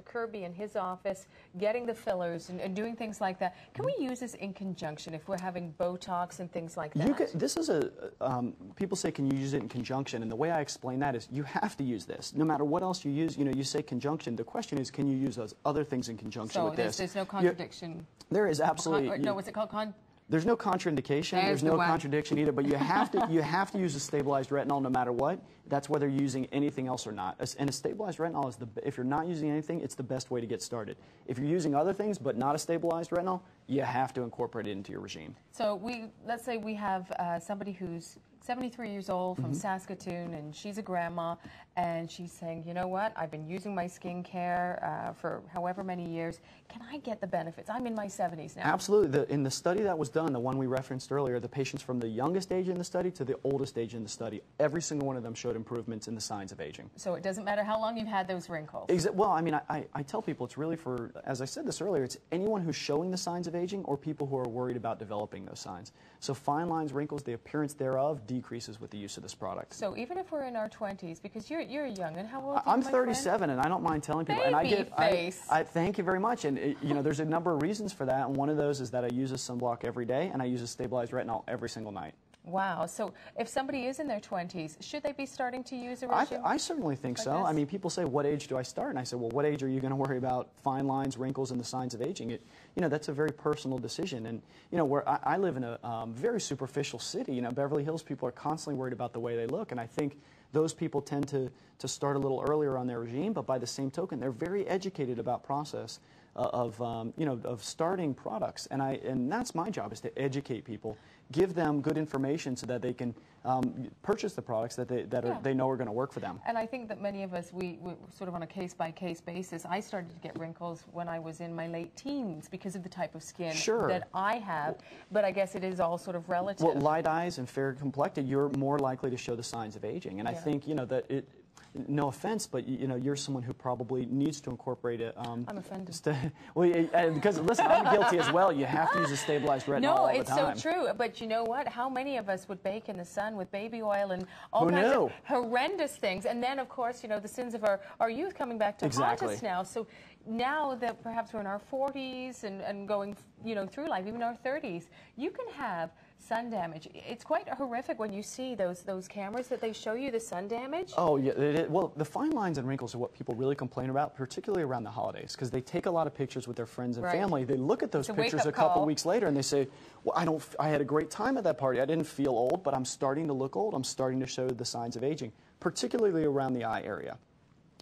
Kirby in his office, getting the fillers and doing things like that. Can we use this in conjunction if we're having Botox and things like that? This is people say, can you use it in conjunction? And the way I explain that is you have to use this. No matter what else you use, you say conjunction. The question is, can you use those other things in conjunction with this? So there's no contradiction? There is absolutely. No, what's it called? There's no contraindication. There's no contradiction either. But you have to use a stabilized retinol no matter what. That's whether you're using anything else or not. And a stabilized retinol is if you're not using anything, it's the best way to get started. If you're using other things but not a stabilized retinol, you have to incorporate it into your regime. So let's say we have somebody who's 73 years old from Saskatoon, and she's a grandma, and she's saying, you know what, I've been using my skincare for however many years. Can I get the benefits? I'm in my 70s now. Absolutely. In the study that was done, the one we referenced earlier, the patients from the youngest age in the study to the oldest age in the study, every single one of them showed improvements in the signs of aging. So it doesn't matter how long you've had those wrinkles? Well, I mean, I tell people it's really for, as I said this earlier, it's anyone who's showing the signs of aging or people who are worried about developing those signs. So fine lines, wrinkles, the appearance thereof decreases with the use of this product. So even if we're in our 20s, because you're young, and how old are you, I'm 37, and I don't mind telling people. Baby and I get, face. I thank you very much. And there's a number of reasons for that, and one of those is that I use a sunblock every day, and I use a stabilized retinol every single night. Wow. So if somebody is in their 20s, should they be starting to use a regime? I certainly think so. I mean, people say, what age do I start? And I say, well, what age are you going to worry about fine lines, wrinkles, and the signs of aging? That's a very personal decision. And, where I live in a very superficial city, Beverly Hills, people are constantly worried about the way they look. And I think those people tend to start a little earlier on their regime, but by the same token, they're very educated about process of starting products, and that's my job, is to educate people, give them good information so that they can purchase the products that they know are going to work for them. And I think that many of us, we sort of on a case-by-case basis. I started to get wrinkles when I was in my late teens because of the type of skin that I have, but I guess it is all sort of relative. Well, light eyes and fair complected, you're more likely to show the signs of aging, and I think that it. No offense, but you're someone who probably needs to incorporate it. I'm offended. Because listen, I'm guilty as well. You have to use a stabilized retinol all the time. No, it's so true. But you know what? How many of us would bake in the sun with baby oil and all kinds of horrendous things? And then, of course, the sins of our youth coming back to haunt us now. So now that perhaps we're in our 40s and going, through life, even our 30s, you can have sun damage. It's quite horrific when you see those cameras that they show you the sun damage. Oh, yeah. Well, the fine lines and wrinkles are what people really complain about, particularly around the holidays, because they take a lot of pictures with their friends and family. They look at those pictures a couple weeks later and they say, well, I had a great time at that party. I didn't feel old, but I'm starting to look old. I'm starting to show the signs of aging, particularly around the eye area.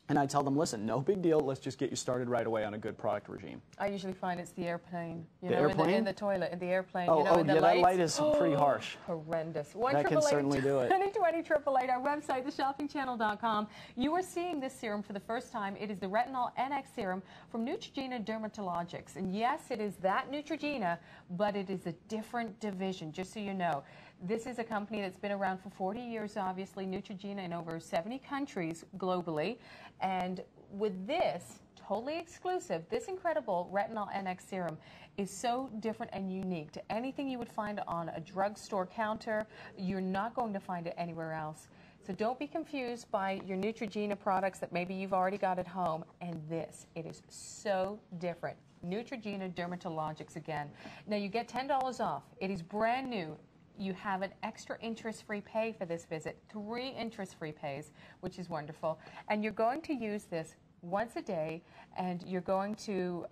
And I tell them, listen, no big deal. Let's just get you started right away on a good product regime. I usually find it's the airplane. In the toilet, in the airplane. That light is pretty harsh. Horrendous. That can certainly do it. 2020 our website, theshoppingchannel.com. You are seeing this serum for the first time. It is the Retinol NX serum from Neutrogena Dermatologics. And yes, it is that Neutrogena, but it is a different division, just so you know. This is a company that's been around for 40 years, obviously, Neutrogena in over 70 countries globally. And with this, totally exclusive, this incredible Retinol NX serum is so different and unique to anything you would find on a drugstore counter. You're not going to find it anywhere else. So don't be confused by your Neutrogena products that maybe you've already got at home. And this, it is so different. Neutrogena Dermatologics again. Now you get $10 off. It is brand new. You have an extra interest-free pay for this visit, 3 interest-free pays, which is wonderful. And you're going to use this once a day, and you're going to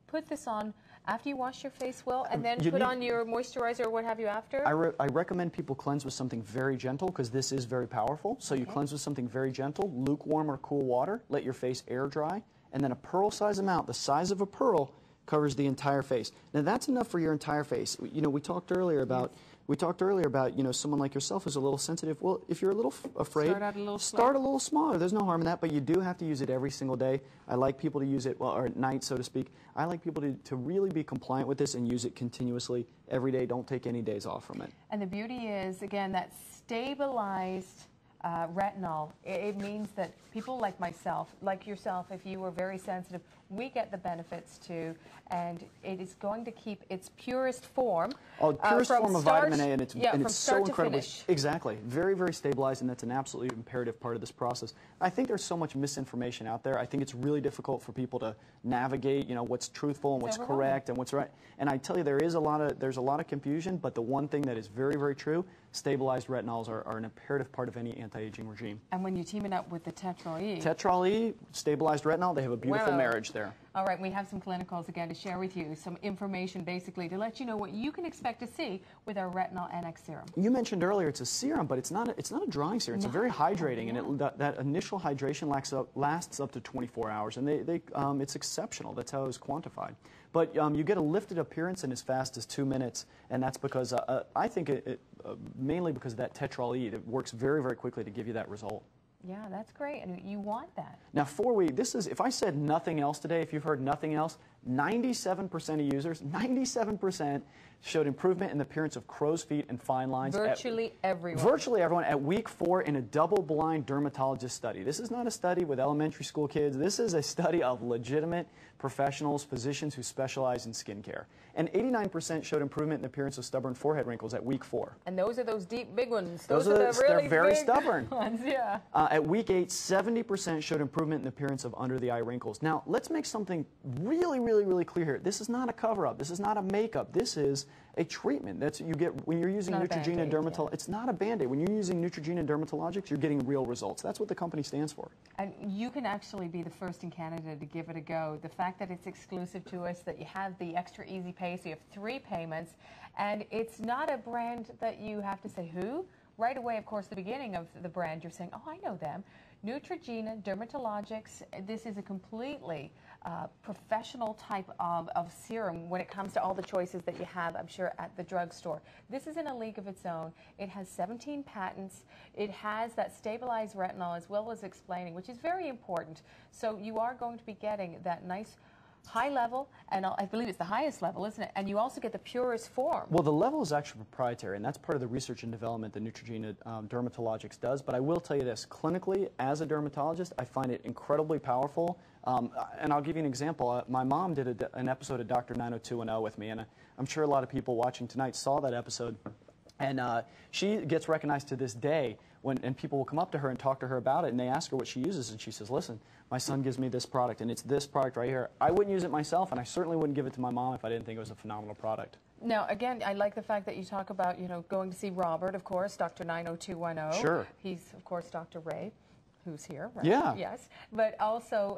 put this on after you wash your face well, and then put on your moisturizer or what have you after? I recommend people cleanse with something very gentle, because this is very powerful. So you cleanse with something very gentle, lukewarm or cool water, let your face air dry, and then a pearl-size amount, the size of a pearl, covers the entire face. Now that's enough for your entire face. We talked earlier about someone like yourself who's a little sensitive. Well, if you're a little afraid, start a little smaller. There's no harm in that, but you do have to use it every single day. I like people to use it, or at night, so to speak. I like people to really be compliant with this and use it continuously every day. Don't take any days off from it. And the beauty is, again, that stabilized retinol, it means that people like myself, like yourself, if you were very sensitive, we get the benefits too, and it is going to keep its purest form. Oh, purest form of vitamin A, and it's so incredibly, finish. exactly, very, very stabilized, and that's an absolutely imperative part of this process. I think there's so much misinformation out there. I think it's really difficult for people to navigate, you know, what's truthful and what's correct and what's right. And I tell you, there's a lot of confusion, but the one thing that is very, very true, stabilized retinols are an imperative part of any anti-aging regime. And when you team it up with the Tetrol E. Tetrol E, stabilized retinol, they have a beautiful marriage there. All right, we have some clinicals again to share with you, some information basically to let you know what you can expect to see with our Retinol NX serum. You mentioned earlier it's a serum, but it's not a drying serum. It's a very hydrating, and that initial hydration lasts up to 24 hours, and it's exceptional. That's how it was quantified. But you get a lifted appearance in as fast as 2 minutes, and that's because I think mainly because of that Tetrol E. It works very, very quickly to give you that result. Yeah, that's great, and you want that. Now, if I said nothing else today, if you've heard nothing else, 97% of users, 97% showed improvement in the appearance of crow's feet and fine lines. Virtually everyone. Virtually everyone at week 4 in a double-blind dermatologist study. This is not a study with elementary school kids. This is a study of legitimate professionals, physicians who specialize in skincare. And 89% showed improvement in the appearance of stubborn forehead wrinkles at week 4. And those are those deep, big ones. They're very stubborn. Ones, yeah. At week 8, 70% showed improvement in the appearance of under-the-eye wrinkles. Now, let's make something really, really, really clear here. This is not a cover-up. This is not a makeup. This is a treatment. That's you get when you're using Neutrogena Dermatologics. It's not a Band-Aid. When you're using Neutrogena Dermatologics, you're getting real results. That's what the company stands for. And you can actually be the first in Canada to give it a go. The fact that it's exclusive to us, that you have the extra easy pay, so you have 3 payments, and it's not a brand that you have to say who. Right away, of course, the beginning of the brand, you're saying, oh, I know them. Neutrogena Dermatologics, this is a completely professional type of serum when it comes to all the choices that you have, I'm sure, at the drugstore. This is in a league of its own. It has 17 patents. It has that stabilized retinol as well as explaining, which is very important. So you are going to be getting that nice high level, and I believe it's the highest level, isn't it? And you also get the purest form. Well, the level is actually proprietary, and that's part of the research and development that Neutrogena Dermatologics does. But I will tell you this, clinically, as a dermatologist, I find it incredibly powerful. And I'll give you an example. My mom did an episode of Dr. 90210 with me, and I'm sure a lot of people watching tonight saw that episode. And she gets recognized to this day and people will come up to her and talk to her about it, and they ask her what she uses, and she says, listen, my son gives me this product, and it's this product right here. I wouldn't use it myself, and I certainly wouldn't give it to my mom if I didn't think it was a phenomenal product. Now, again, I like the fact that you talk about, you know, going to see Robert, of course, Dr. 90210. Sure. He's, of course, Dr. Ray, who's here, right? Yeah. Yes. But also,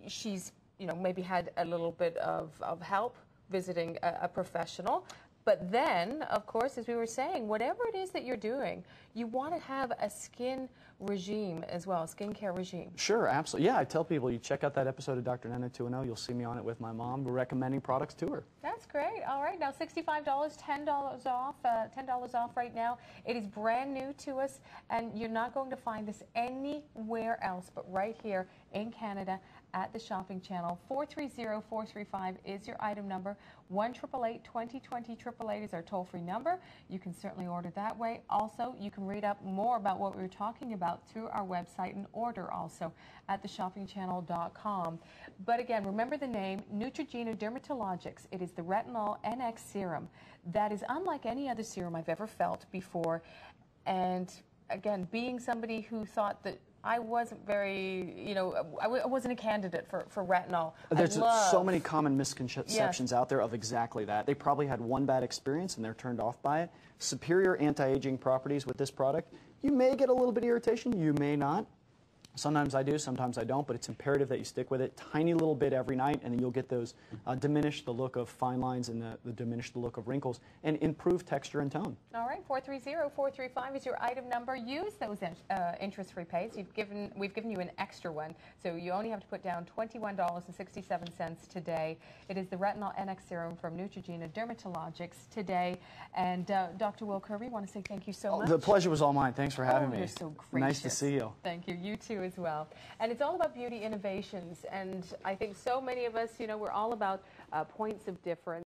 she's, you know, maybe had a little bit of help visiting a professional. But then, of course, as we were saying, whatever it is that you're doing, you want to have a skin regime as well, skincare regime. Sure, absolutely. Yeah, I tell people, you check out that episode of Dr. 90210, you'll see me on it with my mom. We're recommending products to her. That's great. All right, now $65, $10 off, $10 off right now. It is brand new to us, and you're not going to find this anywhere else but right here in Canada at the shopping channel. 430-435 is your item number. 1-888-2020-888 is our toll-free number. You can certainly order that way. Also, you can read up more about what we were talking about through our website and order also at theshoppingchannel.com. But again, remember the name, Neutrogena Dermatologics. It is the Retinol NX serum that is unlike any other serum I've ever felt before. And again, being somebody who thought that I wasn't very, you know, I wasn't a candidate for retinol. There's so many common misconceptions out there of exactly that. They probably had one bad experience and they're turned off by it. Superior anti-aging properties with this product. You may get a little bit of irritation, you may not. Sometimes I do, sometimes I don't, but it's imperative that you stick with it. Tiny little bit every night, and then you'll get those diminish the look of fine lines and diminish the look of wrinkles, and improve texture and tone. All right, 430-435 is your item number. Use those interest-free pays. We've given you an extra one, so you only have to put down $21.67 today. It is the Retinol NX Serum from Neutrogena Dermatologics today. And Dr. Will Kirby, I want to say thank you so much. The pleasure was all mine. Thanks for having me. You're so gracious. Nice to see you. Thank you. You too as well. And it's all about beauty innovations. And I think so many of us, you know, we're all about points of difference.